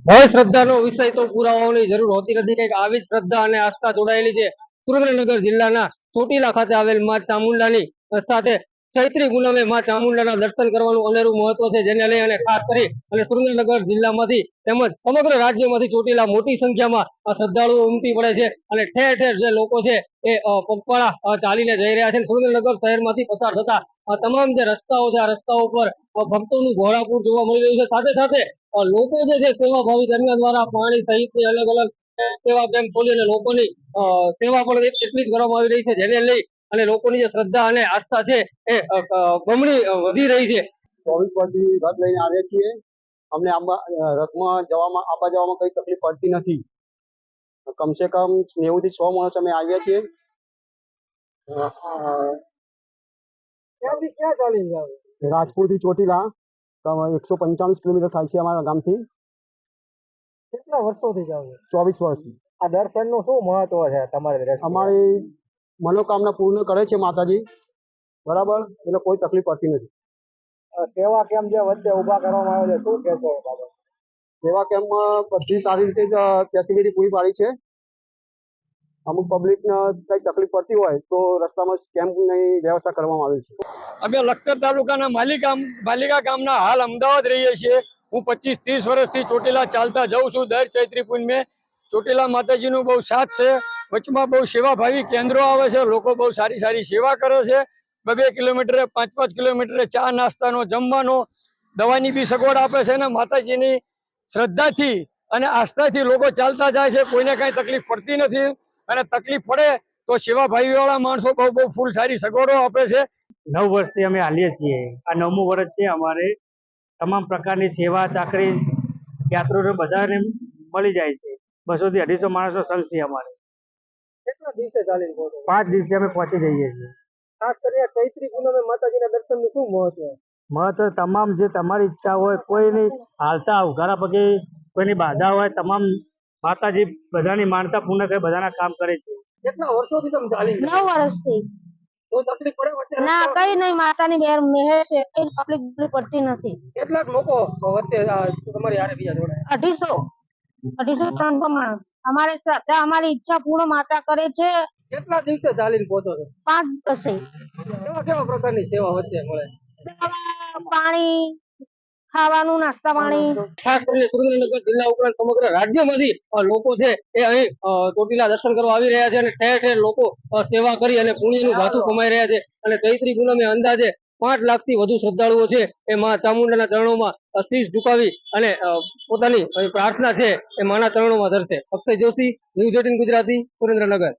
ભય શ્રદ્ધાનો વિષય તો પુરાવાની જરૂર હોતી નથી। કંઈક આવી જ શ્રદ્ધા અને આસ્થા જોડાયેલી છે સુરેન્દ્રનગર જિલ્લાના ચોટીલા ખાતે આવેલ માં ચામુંડાની સાથે ચૈત્રી પૂનમે માં ચામુંડાના દર્શન કરવાનું અનેરું મહત્વ છે, જેને લઈ અને ખાસ કરી અને સુરેન્દ્રનગર જિલ્લામાંથી તેમજ સમગ્ર રાજ્યમાંથી ચોટીલા મોટી સંખ્યામાં શ્રદ્ધાળુઓ ઉમટી પડે છે અને ઠેર ઠેર જે લોકો છે એ પગપાળા ચાલીને જઈ રહ્યા છે। સુરેન્દ્રનગર શહેરમાંથી પસાર થતા તમામ જે રસ્તાઓ છે આ રસ્તાઓ પર ભક્તોનું ઘોડાપૂર જોવા મળી રહ્યું છે। સાથે સાથે લોકો જે છે સેવાભાવી તેમના દ્વારા પાણી સહિતની અલગ અલગ સેવા કેમ્પ ખોલી અને લોકોની સેવા પણ એટલી જ કરવામાં આવી રહી છે, જેને લઈ અને લોકોની જે શ્રદ્ધા અને આસ્થા છે એ બમણી વધી રહી છે। 24 વર્ષથી રથ લઈને આવ્યા છીએ। અમને રથમાં જવામાં આવવા જવામાં કઈ તકલીફ પડતી નથી। કમસે કમ 90 થી 100 માણસ અમે આવ્યા છીએ। ક્યાંથી ક્યાં ચાલીને જાવ? રાજપુરથી ચોટીલા 145 કિલોમીટર થાય છે અમારા ગામથી। કેટલા વર્ષોથી જાવ છો? 24 વર્ષથી। આ દર્શનનું શું મહત્વ છે તમારી દ્રષ્ટિએ? અમારી મનોકામના પૂર્ણ કરે છે માતાજી, બરાબર, એટલે કોઈ તકલીફ પડતી નથી। સેવા કેમ્પ જે વચ્ચે ઉભા કરવામાં આવે છે, શું કહેશો એ બાબત? સેવા કેમ્પમાં બધી સારી રીતે ફેસિલિટી પૂરી પાડી છે। અમુક પબ્લિકને કઈ તકલીફ પડતી હોય તો રસ્તામાં કેમ્પની વ્યવસ્થા કરવામાં આવી છે। અમે લખતર તાલુકાના માલિકા ગામના હાલ અમદાવાદ રહીએ છીએ। હું 25-30 વર્ષથી ચોટીલા ચાલતા જાઉં છું। દર ચૈત્રી પૂનમે ચોટીલા માતાજીનું બહુ સાથ છે। વચમાં બહુ સેવાભાવી કેન્દ્રો આવે છે, લોકો બહુ સારી સારી સેવા કરે છે। 2-2 કિલોમીટરે 5-5 કિલોમીટરે ચા નાસ્તાનો જમવાનો દવાની બી સગવડ આપે છે અને માતાજીની શ્રદ્ધાથી અને આસ્થાથી લોકો ચાલતા જાય છે, કોઈને કાંઈ તકલીફ પડતી નથી અને તકલીફ પડે તો સેવાભાવી વાળા માણસો બહુ ફૂલ સારી સગવડો આપે છે। 9 વર્ષથી અમે હાલીએ છીએ। આ 9મું વર્ષ છે અમારે। તમામ પ્રકારની સેવા ચાકરી યાત્રીઓને બધાને મળી જાય છે। 200 થી 250 માણસો સંઘ છે અમારે। કેટલા દિવસે ચાલીને પહોંચો? 5 દિવસે અમે પહોંચી જઈએ છીએ। ખાસ કરીને ચૈત્રી પૂનમે માતાજીના દર્શનનું શું મહત્વ? મહત્વ તમામ જે તમારી ઈચ્છા હોય, કોઈની હાલતા ઉઘાડા પગે કોઈની બાધા હોય, તમામ માતાજી બધાની માનતા પૂર્ણ કરે, બધાના કામ કરે છે। કેટલા વર્ષોથી તમે ચાલી? 9 વર્ષથી। કોઈ તકલીફ પડે વચ્ચે? ના, કઈ નહીં, માતાની મેહર છે, કઈ તકલીફ પડતી નથી। કેટલાક લોકો વચ્ચે તમારી હારે બીજા જોડાય? 250-300 માણસ। અમારી શ્રદ્ધા, અમારી ઈચ્છા પૂર્ણ માતા કરે છે। કેટલા દિવસે ચાલીને પહોંચો છો? 5 દિવસે। કેવા કેવા પ્રકારની સેવા વચ્ચે મળે? પાણી, ખાવાનું, નાસ્તા પાણી। ખાસ કરીને સુરેન્દ્રનગર જિલ્લા ઉપરાંત સમગ્ર રાજ્યમાંથી લોકો છે એ અહીં ચોટીલા દર્શન કરવા આવી રહ્યા છે અને ઠેર ઠેર લોકો સેવા કરી અને પુણ્યનું ભાથું કમાઈ રહ્યા છે। અને ચૈત્રી પૂનમે અંદાજે 5 લાખથી વધુ શ્રદ્ધાળુઓ છે એ માં ચામુંડાના ચરણોમાં શીશ ઝુકાવી અને પોતાની પ્રાર્થના છે એ માના ચરણોમાં ધરશે। અક્ષય જોશી, ન્યૂઝ 18 ગુજરાતી, સુરેન્દ્રનગર।